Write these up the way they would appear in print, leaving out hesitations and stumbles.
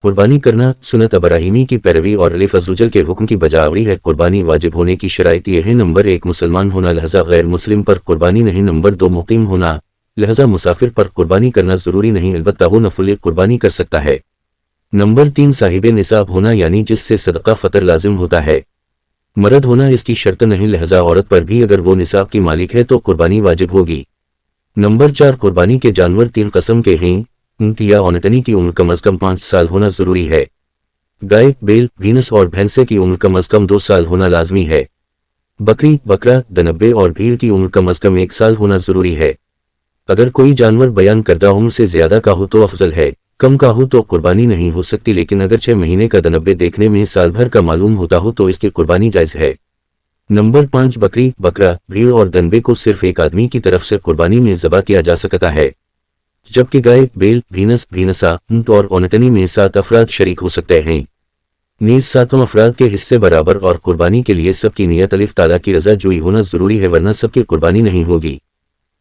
कुर्बानी करना सुन्नत इब्राहिमी की पैरवी और अल्लाह अज़्ज़वजल के हुक्म की बजावरी है। कुर्बानी वाजिब होने की शराइत ये है, नंबर 1 मुसलमान होना, लिहाजा गैर मुस्लिम पर कुर्बानी नहीं। नंबर 2 मुकीम होना, लिहाजा मुसाफिर पर कुर्बानी करना ज़रूरी नहीं, अलबत्ता वो नफल कुर्बानी कर सकता है। नंबर 3 साहिब निसाब होना, यानी जिससे सदका फ़तर लाजिम होता है। मर्द होना इसकी शर्त नहीं, लिहाजा औरत पर भी अगर वो निसाब की मालिक है तो कुर्बानी वाजिब होगी। नंबर 4 कुर्बानी के जानवर 3 किस्म के हैं। ऊंट या ओनटनी की उम्र कम अज़ कम 5 साल होना ज़रूरी है। गाय, बैल, भैंस और भैंसे की उम्र कम अज़ कम 2 साल होना लाजमी है। बकरी, बकरा, दनब्बे और भीड़ की उम्र कम अज़ कम 1 साल होना ज़रूरी है। अगर कोई जानवर बयान करदा उम्र से ज़्यादा का हो तो अफजल है, कम का हो तो कुर्बानी नहीं हो सकती, लेकिन अगर 6 महीने का दनब्बे देखने में साल भर का मालूम होता हो तो इसकी कुर्बानी जायज़ है। नंबर 5 बकरी, बकरा, भीड़ और दनबे को सिर्फ एक आदमी की तरफ से कुर्बानी में ज़बह किया जा सकता है, जबकि गाय, बैल, भैंस, भैंसा, ऊंट और ओनटनी में 7 अफराद शरीक हो सकते हैं। नीज 7 अफराद के हिस्से बराबर और कुर्बानी के लिए सबकी नियत अल्लाह ताला की रज़ा जोई होना ज़रूरी है, वरना सबकी कुर्बानी नहीं होगी।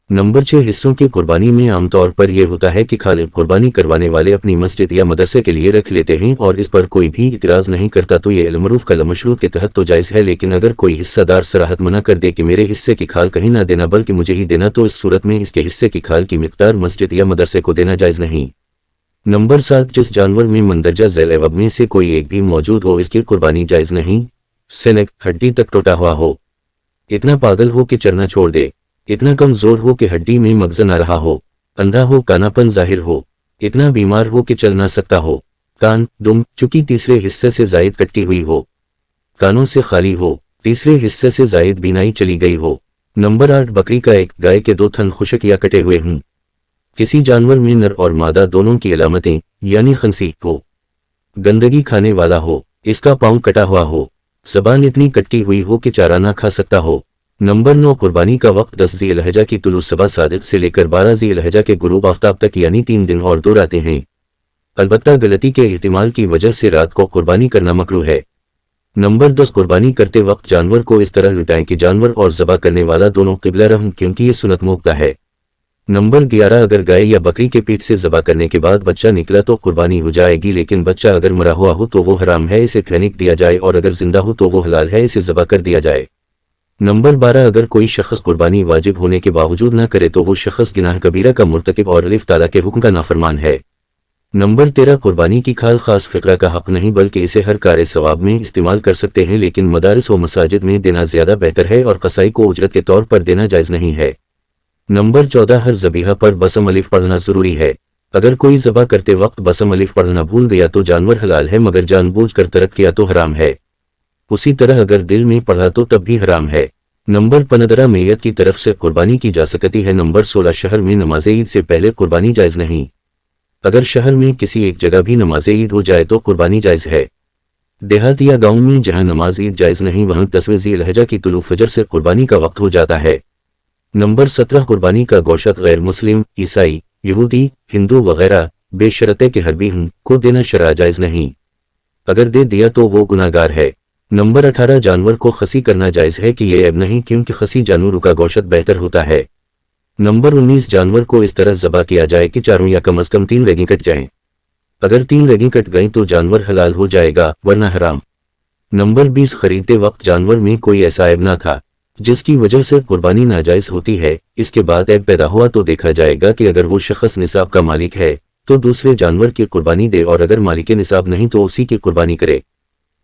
नंबर 6 हिस्सों की कुर्बानी में आमतौर पर यह होता है कि खालिद कुर्बानी करवाने वाले अपनी मस्जिद या मदरसे के लिए रख लेते हैं और इस पर कोई भी इतराज़ नहीं करता तो ये अलमरूफ कल मशरूत के तहत तो जायज़ है। लेकिन अगर कोई हिस्सादार सराहत मना कर दे कि मेरे हिस्से की खाल कहीं ना देना बल्कि मुझे ही देना, तो इस सूरत में इसके हिस्से की खाल की मिकदार मस्जिद या मदरसे को देना जायज़ नहीं। नंबर 7 जिस जानवर में मंदरजा झैल एवब में से कोई एक भी मौजूद हो इसकी कुर्बानी जायज़ नहीं। सेनक, हड्डी तक टूटा हुआ हो, इतना पागल हो कि चरना छोड़ दे, इतना कमजोर हो कि हड्डी में मगज़ न रहा हो, अंधा हो, कानापन जाहिर हो, इतना बीमार हो कि चल ना सकता हो, कान, दुम, चुकी तीसरे हिस्से से जायद कटी हुई हो, कानों से खाली हो, तीसरे हिस्से से जायद बीनाई चली गई हो। नंबर 8 बकरी का एक, गाय के 2 थन खुशक या कटे हुए हों, किसी जानवर में नर और मादा दोनों की अलामतें यानी खंसी हो, गंदगी खाने वाला हो, इसका पाँव कटा हुआ हो, ज़बान इतनी कटी हुई हो कि चारा ना खा सकता हो। नंबर 9 कुर्बानी का वक्त 10 ज़ील-हिज्जा की तुलू सबा सादिक से लेकर 12 ज़ील-हिज्जा के गुरूब आफ्ताब तक यानी 3 दिन और 2 रातें हैं। अलबत्ता गलती के इहतिमाल की वजह से रात को कुर्बानी करना मकरूह है। नंबर 10 कुर्बानी करते वक्त जानवर को इस तरह लुटाएं कि जानवर और ज़बा करने वाला दोनों क़िबला रहें, क्योंकि ये सुन्नत मुक्ता है। नंबर 11 अगर गाय या बकरी के पेट से ज़बा करने के बाद बच्चा निकला तो कुर्बानी हो जाएगी, लेकिन बच्चा अगर मरा हुआ हो तो वो हराम है, इसे फेंक दिया जाए, और अगर जिंदा हो तो वो हलाल है, इसे ज़बा कर दिया जाए। नंबर 12 अगर कोई शख्स कुर्बानी वाजिब होने के बावजूद न करे तो वो शख्स गुनाह कबीरा का मुर्तकिब और अल्लाह ताला के हुक्म का नाफरमान है। नंबर 13 कुर्बानी की खाल खास फ़िक्रा का हक नहीं बल्कि इसे हर कार सवाब में इस्तेमाल कर सकते हैं, लेकिन मदारिस व मसाजिद में देना ज़्यादा बेहतर है और कसाई को उजरत के तौर पर देना जायज़ नहीं है। नंबर 14 हर ज़बीहा पर बसम अलिफ पढ़ना ज़रूरी है। अगर कोई ज़बा करते वक्त बसम अलिफ पढ़ना भूल गया तो जानवर हलाल है, मगर जानबूझ कर तरक किया तो हराम है। उसी तरह अगर दिल में पढ़ा तो तब भी हराम है। नंबर 15 मैयत की तरफ से कुर्बानी की जा सकती है। नंबर 16 शहर में नमाज ईद से पहले कुर्बानी जायज़ नहीं। अगर शहर में किसी एक जगह भी नमाज ईद हो जाए तो कुर्बानी जायज़ है। देहात या गाँव में जहाँ नमाज ईद जायज़ नहीं वहाँ 10वें ज़ील-हिज्जा की तुलू फजर से कुर्बानी का वक्त हो जाता है। नंबर 17 कुर्बानी का गोश्त गैर मुस्लिम, ईसाई, यहूदी, हिंदू वगैरह बेशर्ते के हरबी को देना शरअ जायज़ नहीं। अगर दे दिया तो वो गुनाहगार है। नंबर 18 जानवर को खसी करना जायज़ है कि ये ऐब नहीं, क्योंकि खसी जानवरों का गोश्त बेहतर होता है। नंबर 19 जानवर को इस तरह ज़बा किया जाए कि चारों या कम अज़ कम 3 रेगें कट जाएं। अगर 3 रेगें कट गईं तो जानवर हलाल हो जाएगा, वरना हराम। नंबर 20 खरीदते वक्त जानवर में कोई ऐसा ऐब ना था जिसकी वजह से कुर्बानी नाजायज़ होती है। इसके बाद ऐब पैदा हुआ तो देखा जाएगा कि अगर वो शख्स निसाब का मालिक है तो दूसरे जानवर की कुर्बानी दे, और अगर मालिक निसाब नहीं तो उसी की कुर्बानी करे।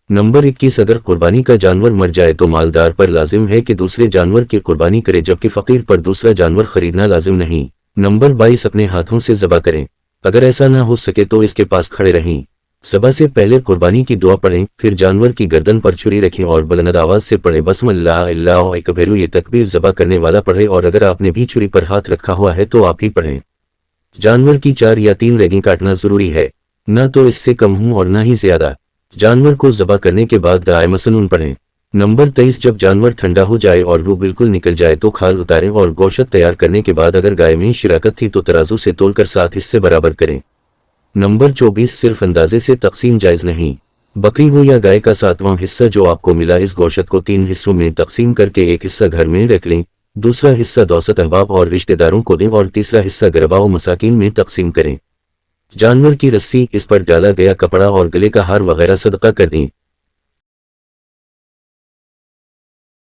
नंबर 21 अगर कुर्बानी का जानवर मर जाए तो मालदार पर लाजिम है कि दूसरे जानवर की कुर्बानी करे, जबकि फ़कीर पर दूसरा जानवर खरीदना लाजिम नहीं। नंबर 22 अपने हाथों से ज़बा करें। अगर ऐसा ना हो सके तो इसके पास खड़े रहें। ज़बा से पहले कुर्बानी की दुआ पढ़ें, फिर जानवर की गर्दन पर छुरी रखें और बुलंद आवाज़ से पढ़ें बस्मिल्लाह अल्लाहु अकबर। ये तकबीर ज़बा करने वाला पढ़े, और अगर आपने भी छुरी पर हाथ रखा हुआ है तो आप ही पढ़ें। जानवर की 4 या 3 रेगें काटना ज़रूरी है, न तो इससे कम हो और न ही ज़्यादा। जानवर को ज़बा करने के बाद दाए मसनून पढ़ें। नंबर 23 जब जानवर ठंडा हो जाए और रूह बिल्कुल निकल जाए तो खाल उतारें, और गोश्त तैयार करने के बाद अगर गाय में शिराकत थी तो तराजू से तोलकर 7 हिस्से बराबर करें। नंबर 24 सिर्फ अंदाजे से तकसीम जायज़ नहीं। बकरी हो या गाय का 7वां हिस्सा जो आपको मिला, इस गोश्त को 3 हिस्सों में तकसीम करके एक हिस्सा घर में रख लें, दूसरा हिस्सा दौसत अहबाब और रिश्तेदारों को दें और तीसरा हिस्सा गरबा व मसाकीन में तकसीम करें। جانور کی رسی، اس پر ڈالا گیا کپڑا اور گلے کا ہار وغیرہ صدقہ کر دیں۔